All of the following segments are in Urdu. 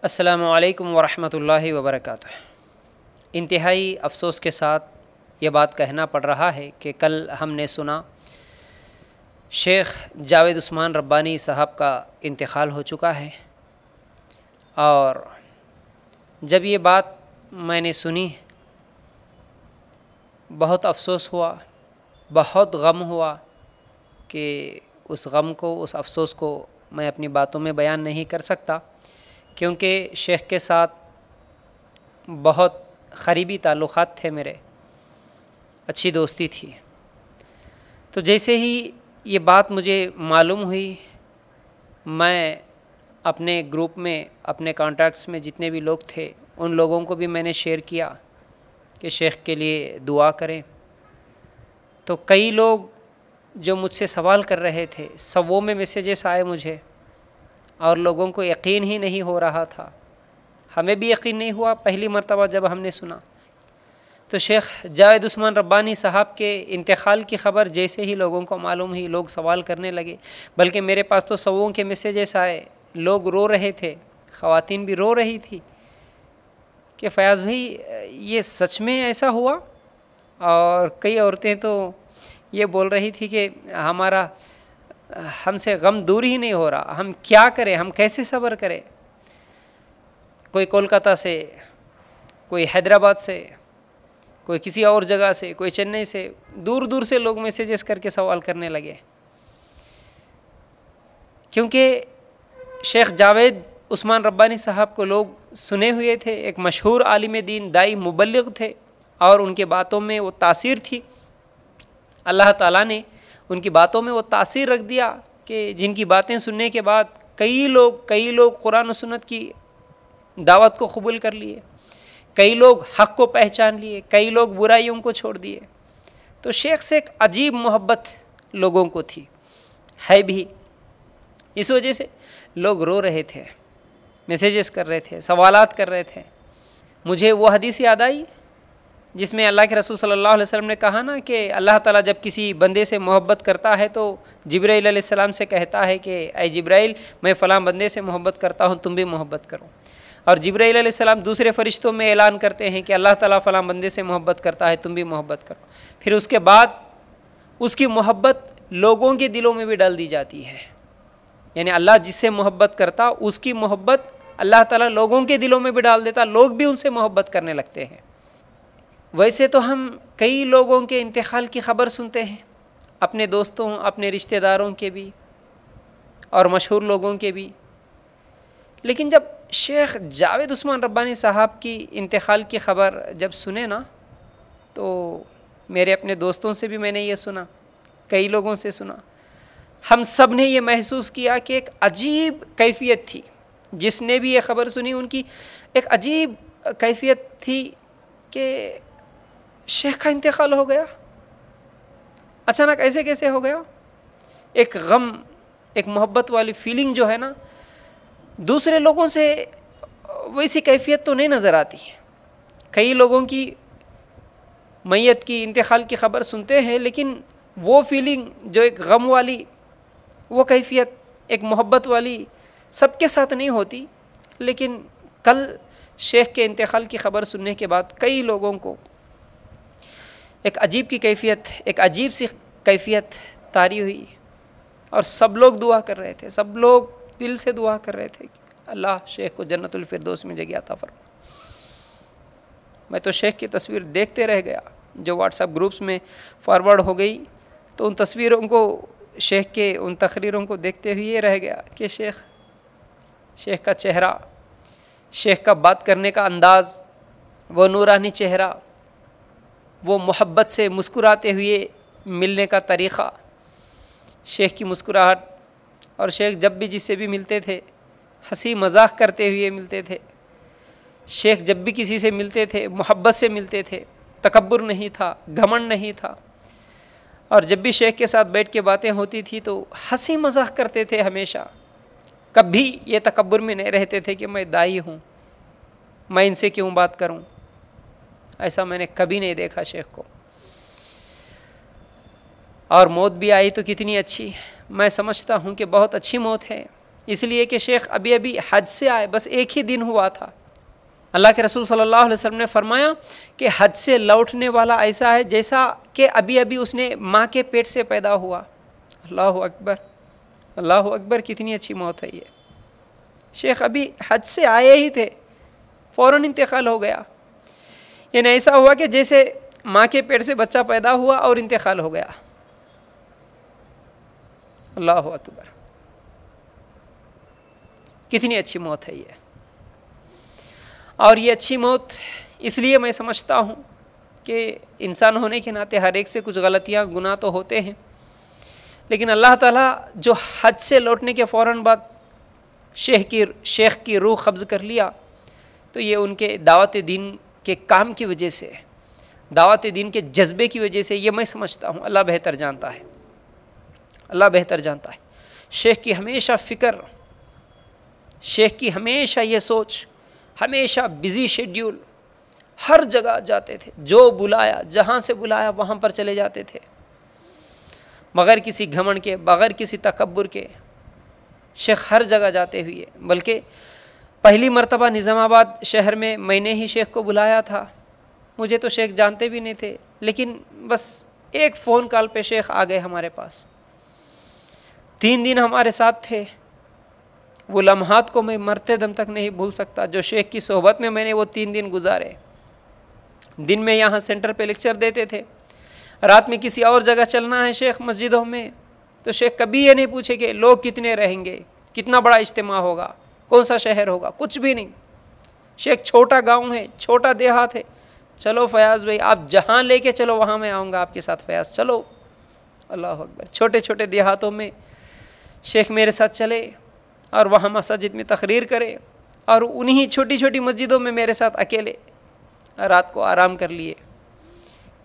السلام علیکم ورحمۃ اللہ وبرکاتہ۔ انتہائی افسوس کے ساتھ یہ بات کہنا پڑ رہا ہے کہ کل ہم نے سنا شیخ جاوید عثمان ربانی صاحب کا انتقال ہو چکا ہے، اور جب یہ بات میں نے سنی بہت افسوس ہوا، بہت غم ہوا کہ اس غم کو، اس افسوس کو میں اپنی باتوں میں بیان نہیں کر سکتا، کیونکہ شیخ کے ساتھ بہت قریبی تعلقات تھے میرے، اچھی دوستی تھی۔ تو جیسے ہی یہ بات مجھے معلوم ہوئی، میں اپنے گروپ میں، اپنے کانٹیکٹس میں جتنے بھی لوگ تھے ان لوگوں کو بھی میں نے شیئر کیا کہ شیخ کے لیے دعا کریں۔ تو کئی لوگ جو مجھ سے سوال کر رہے تھے، سبوں میں میسیجز آئے مجھے، اور لوگوں کو یقین ہی نہیں ہو رہا تھا، ہمیں بھی یقین نہیں ہوا پہلی مرتبہ جب ہم نے سنا۔ تو شیخ جاوید عثمان ربانی صاحب کے انتقال کی خبر جیسے ہی لوگوں کو معلوم ہوئی، لوگ سوال کرنے لگے، بلکہ میرے پاس تو سووں کے میسیجز آئے، لوگ رو رہے تھے، خواتین بھی رو رہی تھی کہ فیاض بھائی یہ سچ میں ایسا ہوا؟ اور کئی عورتیں تو یہ بول رہی تھی کہ ہم سے غم دور ہی نہیں ہو رہا، ہم کیا کریں، ہم کیسے صبر کریں۔ کوئی کولکاتہ سے، کوئی حیدرآباد سے، کوئی کسی اور جگہ سے، کوئی چنئی سے، دور دور سے لوگ میسیجز کر کے سوال کرنے لگے، کیونکہ شیخ جاوید عثمان ربانی صاحب کو لوگ سنے ہوئے تھے، ایک مشہور عالم دین، دائی، مبلغ تھے، اور ان کے باتوں میں وہ تاثیر تھی۔ اللہ تعالیٰ نے ان کی باتوں میں وہ تاثیر رکھ دیا کہ جن کی باتیں سننے کے بعد کئی لوگ قرآن و سنت کی دعوت کو قبول کر لیے، کئی لوگ حق کو پہچان لیے، کئی لوگ برائیوں کو چھوڑ دیے۔ تو شیخ سے ایک عجیب محبت لوگوں کو تھی، ہے بھی، اس وجہ سے لوگ رو رہے تھے، میسیجز کر رہے تھے، سوالات کر رہے تھے۔ مجھے وہ حدیث یاد آئی جس میں اللہ کے رسول صلی اللہ علیہ وسلم نے کہا نا کہ اللہ تعالیٰ جب کسی بندے سے محبت کرتا ہے تو جبرائیل علیہ السلام سے کہتا ہے کہ اے جبرائیل، میں فلاں بندے سے محبت کرتا ہوں، تم بھی محبت کرو۔ اور جبرائیل علیہ السلام دوسرے فرشتوں میں اعلان کرتے ہیں کہ اللہ تعالیٰ فلاں بندے سے محبت کرتا ہے، تم بھی محبت کرو۔ پھر اس کے بعد اس کی محبت لوگوں کے دلوں میں بھی ڈال دی جاتی ہے، یعنی اللہ جس سے محبت کرتا اس کی محبت اللہ تعالیٰ لوگوں کے دلوں میں بھی ڈال دیتا، لوگ بھی ان سے محبت کرنے لگتے ہیں۔ ویسے تو ہم کئی لوگوں کے انتقال کی خبر سنتے ہیں، اپنے دوستوں، اپنے رشتہ داروں کے بھی، اور مشہور لوگوں کے بھی، لیکن جب شیخ جاوید عثمان ربانی صاحب کی انتقال کی خبر جب سنے نا، تو میرے اپنے دوستوں سے بھی میں نے یہ سنا، کئی لوگوں سے سنا، ہم سب نے یہ محسوس کیا کہ ایک عجیب کیفیت تھی۔ جس نے بھی یہ خبر سنی ان کی ایک عجیب کیفیت تھی کہ شیخ کا انتقال ہو گیا، اچانک ایسے کیسے ہو گیا۔ ایک غم، ایک محبت والی فیلنگ جو ہے نا، دوسرے لوگوں سے ویسی کیفیت تو نہیں نظر آتی۔ کئی لوگوں کی میت کی، انتقال کی خبر سنتے ہیں، لیکن وہ فیلنگ جو ایک غم والی، وہ کیفیت ایک محبت والی سب کے ساتھ نہیں ہوتی۔ لیکن کل شیخ کے انتقال کی خبر سننے کے بعد کئی لوگوں کو ایک عجیب کی کیفیت، ایک عجیب سی کیفیت طاری ہوئی، اور سب لوگ دعا کر رہے تھے، سب لوگ دل سے دعا کر رہے تھے کہ اللہ شیخ کو جنت الفردوس میں جگہ عطا فرما۔ میں تو شیخ کی تصویر دیکھتے رہ گیا، جو واٹس ایپ گروپس میں فارورڈ ہو گئی، تو ان تصویروں کو، شیخ کے ان تقریروں کو دیکھتے ہوئے یہ رہ گیا کہ شیخ کا چہرہ، شیخ کا بات کرنے کا انداز، وہ نورانی چہرہ، وہ محبت سے مسکراتے ہوئے ملنے کا طریقہ، شیخ کی مسکراہٹ، اور شیخ جب بھی جس سے بھی ملتے تھے ہنسی مذاق کرتے ہوئے ملتے تھے۔ شیخ جب بھی کسی سے ملتے تھے محبت سے ملتے تھے، تکبر نہیں تھا، گھمنڈ نہیں تھا، اور جب بھی شیخ کے ساتھ بیٹھ کے باتیں ہوتی تھی تو ہنسی مذاق کرتے تھے ہمیشہ، کبھی یہ تکبر میں نہیں رہتے تھے کہ میں دائی ہوں، میں ان سے کیوں بات کروں۔ ایسا میں نے کبھی نہیں دیکھا شیخ کو۔ اور موت بھی آئی تو کتنی اچھی، میں سمجھتا ہوں کہ بہت اچھی موت ہے، اس لیے کہ شیخ ابھی ابھی حج سے آئے، بس ایک ہی دن ہوا تھا۔ اللہ کے رسول صلی اللہ علیہ وسلم نے فرمایا کہ حج سے لوٹنے والا ایسا ہے جیسا کہ ابھی ابھی اس نے ماں کے پیٹ سے پیدا ہوا۔ اللہ اکبر، اللہ اکبر، کتنی اچھی موت ہے یہ۔ شیخ ابھی حج سے آئے ہی تھے، فوراً انتقال ہو گیا۔ یعنی ایسا ہوا کہ جیسے ماں کے پیٹ سے بچہ پیدا ہوا اور انتقال ہو گیا۔ اللہ اکبر، کتنی اچھی موت ہے یہ۔ اور یہ اچھی موت اس لیے میں سمجھتا ہوں کہ انسان ہونے کے ناطے ہر ایک سے کچھ غلطیاں، گناہ تو ہوتے ہیں، لیکن اللہ تعالیٰ جو حج سے لوٹنے کے فوراً بعد شیخ کی روح قبض کر لیا، تو یہ ان کے دعوت دین کے کام کی وجہ سے، دعوت دین کے جذبے کی وجہ سے، یہ میں سمجھتا ہوں۔ اللہ بہتر جانتا ہے، اللہ بہتر جانتا ہے۔ شیخ کی ہمیشہ فکر، شیخ کی ہمیشہ یہ سوچ، ہمیشہ بزی شیڈیول، ہر جگہ جاتے تھے، جو بلایا، جہاں سے بلایا وہاں پر چلے جاتے تھے، بغیر کسی گھمنڈ کے، بغیر کسی تکبر کے۔ شیخ ہر جگہ جاتے ہوئے، بلکہ پہلی مرتبہ نظام آباد شہر میں نے ہی شیخ کو بلایا تھا۔ مجھے تو شیخ جانتے بھی نہیں تھے، لیکن بس ایک فون کال پہ شیخ آ گئے ہمارے پاس۔ 3 دن ہمارے ساتھ تھے۔ وہ لمحات کو میں مرتے دم تک نہیں بھول سکتا، جو شیخ کی صحبت میں نے وہ 3 دن گزارے۔ دن میں یہاں سینٹر پہ لیکچر دیتے تھے، رات میں کسی اور جگہ چلنا ہے شیخ مسجدوں میں، تو شیخ کبھی یہ نہیں پوچھے کہ لوگ کتنے رہیں گے، کتنا بڑا اجتماع ہوگا، کون سا شہر ہوگا، کچھ بھی نہیں۔ شیخ چھوٹا گاؤں ہے، چھوٹا دیہات ہے، چلو فیاض بھائی آپ جہاں لے کے چلو وہاں میں آؤں گا آپ کے ساتھ فیاض، چلو۔ اللہ اکبر، چھوٹے چھوٹے دیہاتوں میں شیخ میرے ساتھ چلے اور وہاں مساجد میں تقریر کرے، اور انہی چھوٹی چھوٹی مسجدوں میں میرے ساتھ اکیلے رات کو آرام کر لیے۔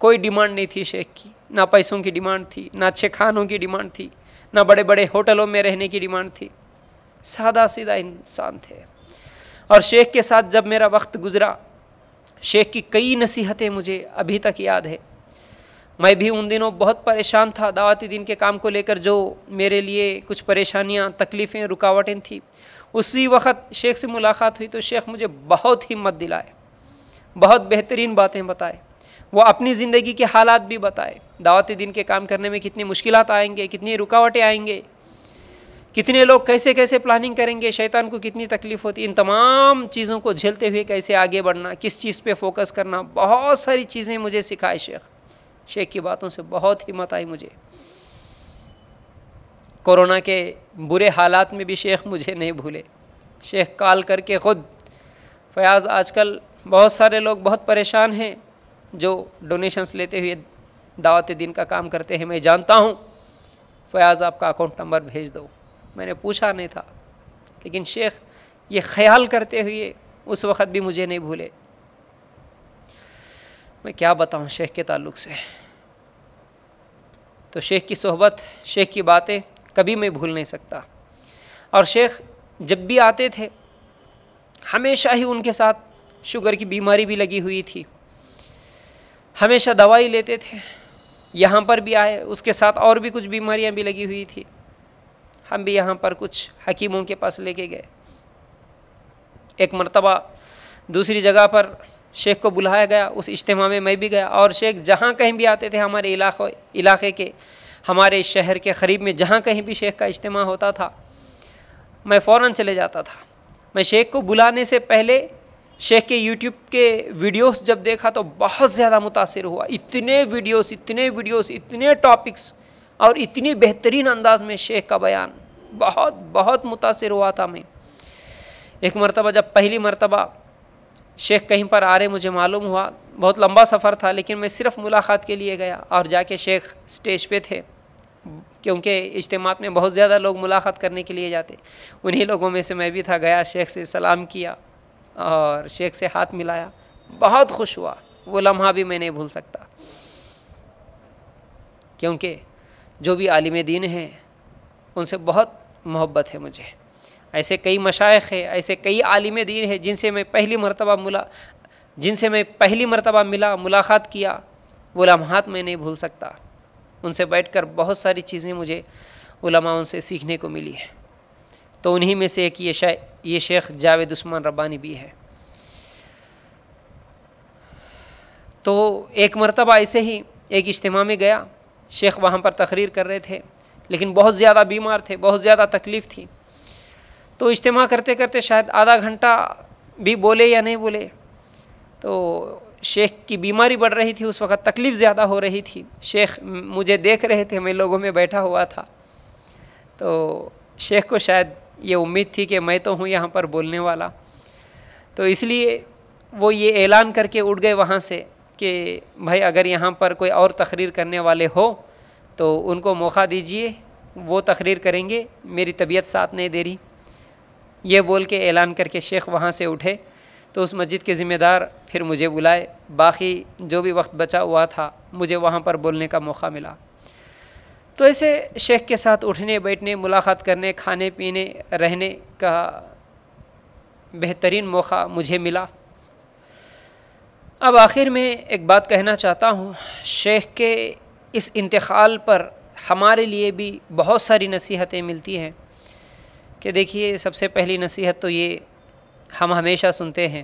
کوئی ڈیمانڈ نہیں تھی شیخ کی، نہ پیسوں کی ڈیمانڈ تھی، نہ اچھے کھانوں کی ڈیمانڈ تھی، نہ بڑے بڑے ہوٹلوں میں رہنے کی ڈیمانڈ تھی۔ سادہ سیدھا انسان تھے۔ اور شیخ کے ساتھ جب میرا وقت گزرا، شیخ کی کئی نصیحتیں مجھے ابھی تک یاد ہے۔ میں بھی ان دنوں بہت پریشان تھا دعوت دین کے کام کو لے کر، جو میرے لیے کچھ پریشانیاں، تکلیفیں، رکاوٹیں تھیں۔ اسی وقت شیخ سے ملاقات ہوئی تو شیخ مجھے بہت ہمت دلائے، بہت بہترین باتیں بتائے، وہ اپنی زندگی کے حالات بھی بتائے، دعوت دین کے کام کرنے میں کتنی مشکلات آئیں گے، کتنی رکاوٹیں آئیں گے، کتنے لوگ کیسے کیسے پلاننگ کریں گے، شیطان کو کتنی تکلیف ہوتی، ان تمام چیزوں کو جھیلتے ہوئے کیسے آگے بڑھنا، کس چیز پہ فوکس کرنا، بہت ساری چیزیں مجھے سکھائے شیخ۔ شیخ کی باتوں سے بہت ہمت آئی مجھے۔ کورونا کے برے حالات میں بھی شیخ مجھے نہیں بھولے۔ شیخ کال کر کے خود، فیاض آج کل بہت سارے لوگ بہت پریشان ہیں جو ڈونیشنز لیتے ہوئے دعوت دین کا کام کرتے ہیں، میں جانتا ہوں، فیاض آپ کا اکاؤنٹ نمبر بھیج دو۔ میں نے پوچھا نہیں تھا، لیکن شیخ یہ خیال کرتے ہوئے اس وقت بھی مجھے نہیں بھولے۔ میں کیا بتاؤں شیخ کے تعلق سے۔ تو شیخ کی صحبت، شیخ کی باتیں کبھی میں بھول نہیں سکتا۔ اور شیخ جب بھی آتے تھے، ہمیشہ ہی ان کے ساتھ شوگر کی بیماری بھی لگی ہوئی تھی، ہمیشہ دوائی لیتے تھے۔ یہاں پر بھی آئے، اس کے ساتھ اور بھی کچھ بیماریاں بھی لگی ہوئی تھی، ہم بھی یہاں پر کچھ حکیموں کے پاس لے کے گئے۔ ایک مرتبہ دوسری جگہ پر شیخ کو بلایا گیا، اس اجتماع میں میں بھی گیا، اور شیخ جہاں کہیں بھی آتے تھے ہمارے علاقے کے، ہمارے شہر کے قریب میں جہاں کہیں بھی شیخ کا اجتماع ہوتا تھا، میں فوراً چلے جاتا تھا۔ میں شیخ کو بلانے سے پہلے شیخ کے یوٹیوب کے ویڈیوز جب دیکھا تو بہت زیادہ متاثر ہوا۔ اتنے ویڈیوز، اتنے ٹاپکس، اور اتنی بہترین انداز میں شیخ کا بیان، بہت متاثر ہوا تھا میں۔ ایک مرتبہ جب پہلی مرتبہ شیخ کہیں پر آ رہے مجھے معلوم ہوا، بہت لمبا سفر تھا، لیکن میں صرف ملاقات کے لیے گیا، اور جا کے شیخ سٹیج پہ تھے، کیونکہ اجتماعات میں بہت زیادہ لوگ ملاقات کرنے کے لیے جاتے، انہی لوگوں میں سے میں بھی تھا۔ گیا، شیخ سے سلام کیا اور شیخ سے ہاتھ ملایا، بہت خوش ہوا۔ وہ لمحہ بھی میں نہیں بھول سکتا، کیونکہ جو بھی عالم دین ہیں ان سے بہت محبت ہے مجھے۔ ایسے کئی مشائخ ہیں، ایسے کئی عالم دین ہیں جن سے میں پہلی مرتبہ ملا، ملاقات کیا، وہ لمحات میں نہیں بھول سکتا۔ ان سے بیٹھ کر بہت ساری چیزیں مجھے علماء ان سے سیکھنے کو ملی ہیں۔ تو انہی میں سے ایک یہ شیخ جاوید عثمان ربانی بھی ہے۔ تو ایک مرتبہ ایسے ہی ایک اجتماع میں گیا، شیخ وہاں پر تقریر کر رہے تھے، لیکن بہت زیادہ بیمار تھے، بہت زیادہ تکلیف تھی۔ تو اجتماع کرتے کرتے شاید آدھا گھنٹہ بھی بولے یا نہیں بولے، تو شیخ کی بیماری بڑھ رہی تھی، اس وقت تکلیف زیادہ ہو رہی تھی۔ شیخ مجھے دیکھ رہے تھے، میں لوگوں میں بیٹھا ہوا تھا، تو شیخ کو شاید یہ امید تھی کہ میں تو ہوں یہاں پر بولنے والا، تو اس لیے وہ یہ اعلان کر کے اٹھ گئے وہاں سے کہ بھائی اگر یہاں پر کوئی اور تقریر کرنے والے ہو تو ان کو موقع دیجئے، وہ تقریر کریں گے، میری طبیعت ساتھ نہیں دے رہی۔ یہ بول کے اعلان کر کے شیخ وہاں سے اٹھے، تو اس مسجد کے ذمہ دار پھر مجھے بلائے، باقی جو بھی وقت بچا ہوا تھا مجھے وہاں پر بولنے کا موقع ملا۔ تو ایسے شیخ کے ساتھ اٹھنے بیٹھنے، ملاقات کرنے، کھانے پینے، رہنے کا بہترین موقع مجھے ملا۔ اب آخر میں ایک بات کہنا چاہتا ہوں، شیخ کے اس انتقال پر ہمارے لیے بھی بہت ساری نصیحتیں ملتی ہیں کہ دیکھیے، سب سے پہلی نصیحت تو یہ ہم ہمیشہ سنتے ہیں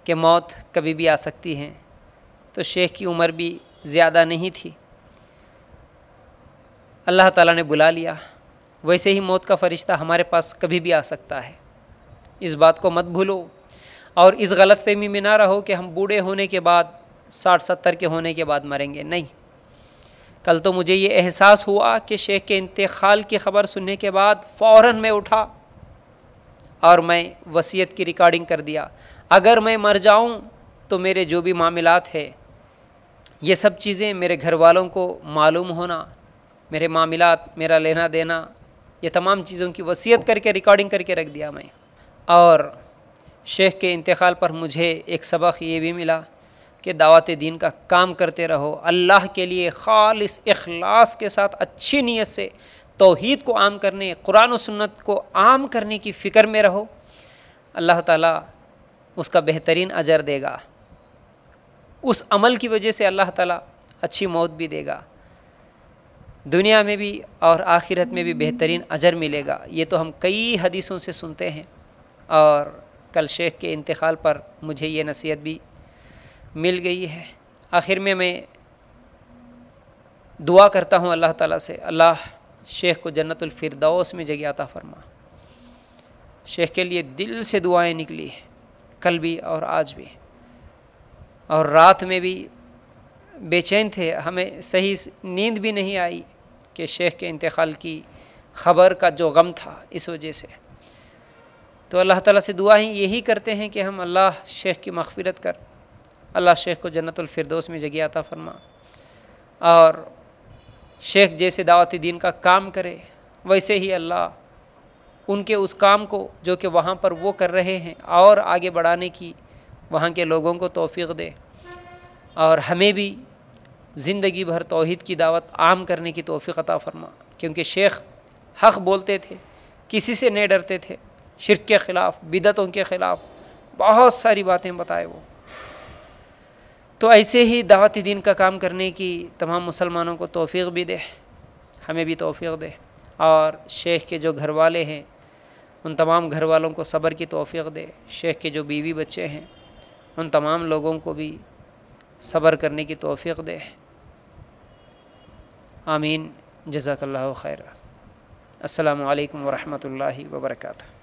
کہ موت کبھی بھی آ سکتی ہے، تو شیخ کی عمر بھی زیادہ نہیں تھی، اللہ تعالیٰ نے بلا لیا، ویسے ہی موت کا فرشتہ ہمارے پاس کبھی بھی آ سکتا ہے، اس بات کو مت بھولو، اور اس غلط فہمی میں نہ رہو کہ ہم بوڑھے ہونے کے بعد 60-70 کے ہونے کے بعد مریں گے، نہیں۔ کل تو مجھے یہ احساس ہوا کہ شیخ کے انتقال کی خبر سننے کے بعد فوراً میں اٹھا اور میں وصیت کی ریکارڈنگ کر دیا، اگر میں مر جاؤں تو میرے جو بھی معاملات ہیں یہ سب چیزیں میرے گھر والوں کو معلوم ہونا، میرے معاملات، میرا لینا دینا، یہ تمام چیزوں کی وصیت کر کے ریکارڈنگ کر کے رکھ دیا میں۔ اور شیخ کے انتقال پر مجھے ایک سبق یہ بھی ملا کہ دعوت دین کا کام کرتے رہو، اللہ کے لیے خالص اخلاص کے ساتھ اچھی نیت سے توحید کو عام کرنے، قرآن و سنت کو عام کرنے کی فکر میں رہو، اللہ تعالیٰ اس کا بہترین اجر دے گا، اس عمل کی وجہ سے اللہ تعالیٰ اچھی موت بھی دے گا، دنیا میں بھی اور آخرت میں بھی بہترین اجر ملے گا۔ یہ تو ہم کئی حدیثوں سے سنتے ہیں، اور کل شیخ کے انتقال پر مجھے یہ نصیحت بھی مل گئی ہے۔ آخر میں دعا کرتا ہوں اللہ تعالیٰ سے، اللہ شیخ کو جنت الفردوس میں جگہ عطا فرما۔ شیخ کے لیے دل سے دعائیں نکلی، کل بھی اور آج بھی، اور رات میں بھی بے چین تھے، ہمیں صحیح نیند بھی نہیں آئی کہ شیخ کے انتقال کی خبر کا جو غم تھا اس وجہ سے۔ تو اللہ تعالیٰ سے دعائیں یہی کرتے ہیں کہ ہم اللہ شیخ کی مغفرت کر، اللہ شیخ کو جنت الفردوس میں جگہ عطا فرما، اور شیخ جیسے دعوت دین کا کام کرے ویسے ہی اللہ ان کے اس کام کو جو کہ وہاں پر وہ کر رہے ہیں اور آگے بڑھانے کی وہاں کے لوگوں کو توفیق دے، اور ہمیں بھی زندگی بھر توحید کی دعوت عام کرنے کی توفیق عطا فرما، کیونکہ شیخ حق بولتے تھے، کسی سے نہیں ڈرتے تھے، شرک کے خلاف، بدعتوں کے خلاف بہت ساری باتیں بتائے وہ۔ تو ایسے ہی دعوت دین کا کام کرنے کی تمام مسلمانوں کو توفیق بھی دے، ہمیں بھی توفیق دے، اور شیخ کے جو گھر والے ہیں ان تمام گھر والوں کو صبر کی توفیق دے، شیخ کے جو بیوی بچے ہیں ان تمام لوگوں کو بھی صبر کرنے کی توفیق دے، آمین، جزاک اللہ خیر۔ السلام علیکم ورحمۃ اللہ وبرکاتہ۔